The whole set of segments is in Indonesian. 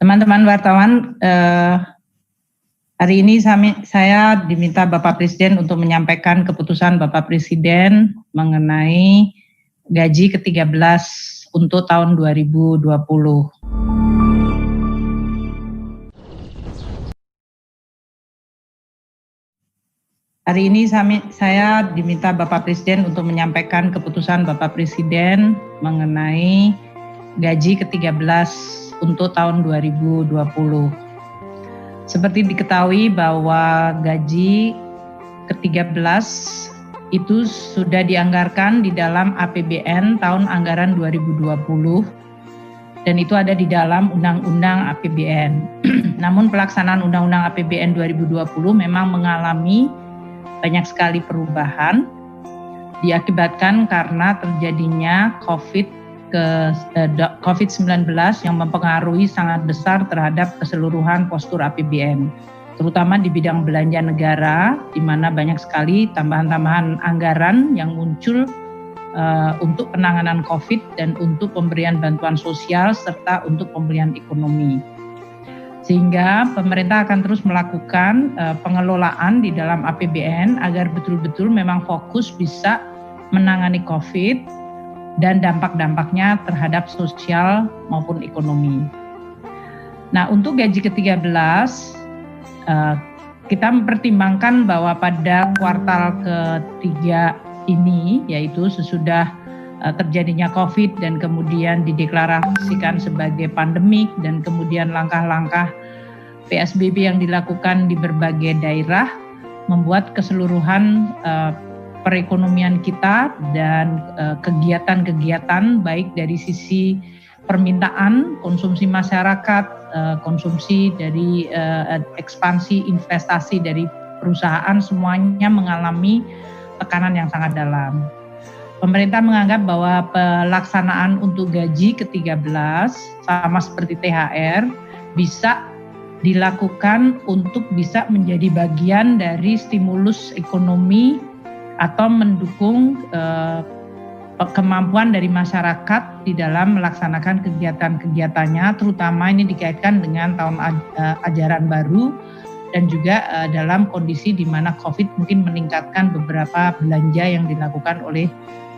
Teman-teman wartawan, hari ini saya diminta Bapak Presiden untuk menyampaikan keputusan Bapak Presiden mengenai gaji ke-13 untuk tahun 2020. Hari ini saya diminta Bapak Presiden untuk menyampaikan keputusan Bapak Presiden mengenai gaji ke-13 untuk tahun 2020. Seperti diketahui bahwa gaji ke-13 itu sudah dianggarkan di dalam APBN tahun anggaran 2020 dan itu ada di dalam Undang-Undang APBN. Namun pelaksanaan Undang-Undang APBN 2020 memang mengalami banyak sekali perubahan diakibatkan karena terjadinya COVID-19 yang mempengaruhi sangat besar terhadap keseluruhan postur APBN, terutama di bidang belanja negara, di mana banyak sekali tambahan-tambahan anggaran yang muncul untuk penanganan COVID dan untuk pemberian bantuan sosial serta untuk pemulihan ekonomi. Sehingga pemerintah akan terus melakukan pengelolaan di dalam APBN agar betul-betul memang fokus bisa menangani COVID dan dampak-dampaknya terhadap sosial maupun ekonomi. Nah, untuk gaji ke-13, kita mempertimbangkan bahwa pada kuartal ke-3 ini, yaitu sesudah terjadinya COVID dan kemudian dideklarasikan sebagai pandemik dan kemudian langkah-langkah PSBB yang dilakukan di berbagai daerah membuat keseluruhan perekonomian kita dan kegiatan-kegiatan baik dari sisi permintaan, konsumsi masyarakat, konsumsi dari ekspansi investasi dari perusahaan semuanya mengalami tekanan yang sangat dalam. Pemerintah menganggap bahwa pelaksanaan untuk gaji ke-13 sama seperti THR bisa dilakukan untuk bisa menjadi bagian dari stimulus ekonomi atau mendukung kemampuan dari masyarakat di dalam melaksanakan kegiatan-kegiatannya, terutama ini dikaitkan dengan tahun ajaran baru dan juga dalam kondisi di mana COVID mungkin meningkatkan beberapa belanja yang dilakukan oleh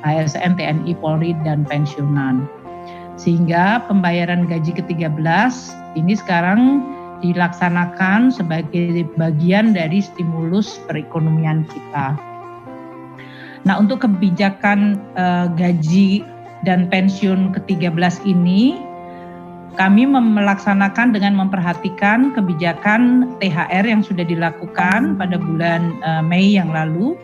ASN, TNI, Polri, dan pensiunan. Sehingga pembayaran gaji ke-13 ini sekarang dilaksanakan sebagai bagian dari stimulus perekonomian kita. Nah, untuk kebijakan gaji dan pensiun ke-13 ini, kami melaksanakan dengan memperhatikan kebijakan THR yang sudah dilakukan pada bulan Mei yang lalu,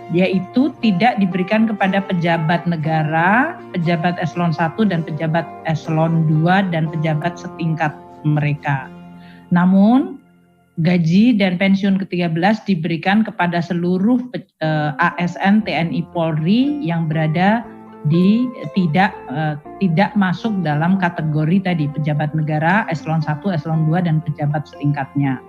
yaitu tidak diberikan kepada pejabat negara, pejabat eselon 1 dan pejabat eselon 2 dan pejabat setingkat mereka. Namun, gaji dan pensiun ke-13 diberikan kepada seluruh ASN, TNI, Polri yang berada di tidak masuk dalam kategori tadi pejabat negara eselon 1, eselon 2 dan pejabat setingkatnya.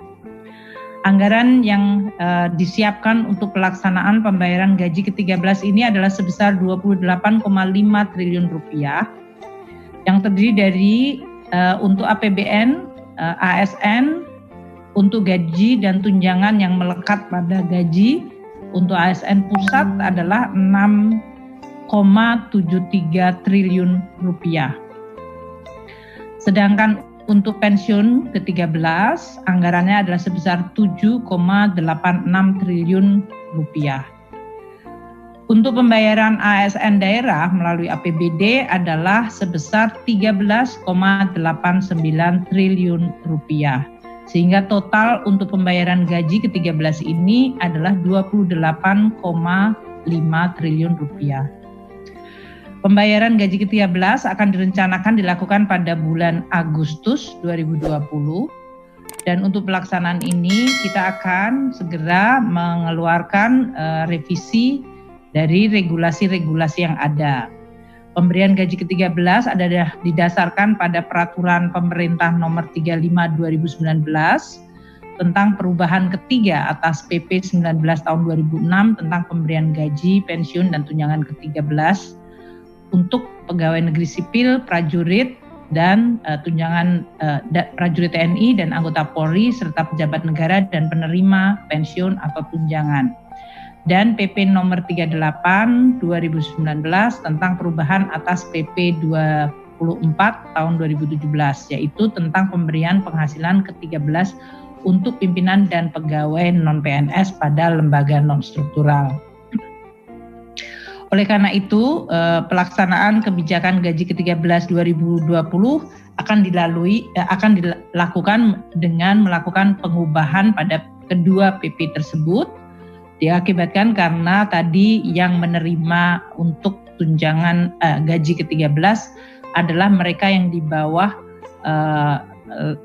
Anggaran yang disiapkan untuk pelaksanaan pembayaran gaji ke-13 ini adalah sebesar 28,5 triliun rupiah yang terdiri dari untuk APBN, ASN, untuk gaji dan tunjangan yang melekat pada gaji. Untuk ASN pusat adalah 6,73 triliun rupiah. Sedangkan untuk pensiun ke-13 anggarannya adalah sebesar 7,86 triliun rupiah. Untuk pembayaran ASN daerah melalui APBD adalah sebesar 13,89 triliun rupiah. Sehingga total untuk pembayaran gaji ke-13 ini adalah 28,5 triliun rupiah. Pembayaran gaji ke-13 akan direncanakan dilakukan pada bulan Agustus 2020. Dan untuk pelaksanaan ini kita akan segera mengeluarkan revisi dari regulasi-regulasi yang ada. Pemberian gaji ke-13 adalah didasarkan pada peraturan pemerintah nomor 35 2019 tentang perubahan ketiga atas PP 19 tahun 2006 tentang pemberian gaji, pensiun, dan tunjangan ke-13 untuk pegawai negeri sipil, prajurit, dan tunjangan prajurit TNI dan anggota Polri serta pejabat negara dan penerima pensiun atau tunjangan. Dan PP nomor 38 2019 tentang perubahan atas PP 24 tahun 2017, yaitu tentang pemberian penghasilan ke-13 untuk pimpinan dan pegawai non-PNS pada lembaga non-struktural. Oleh karena itu, pelaksanaan kebijakan gaji ke-13 2020 akan dilakukan dengan melakukan pengubahan pada kedua PP tersebut. Diakibatkan karena tadi yang menerima untuk tunjangan gaji ke-13 adalah mereka yang di bawah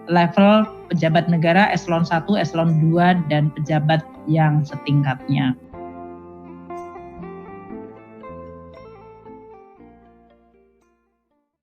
level pejabat negara eselon 1, eselon 2 dan pejabat yang setingkatnya.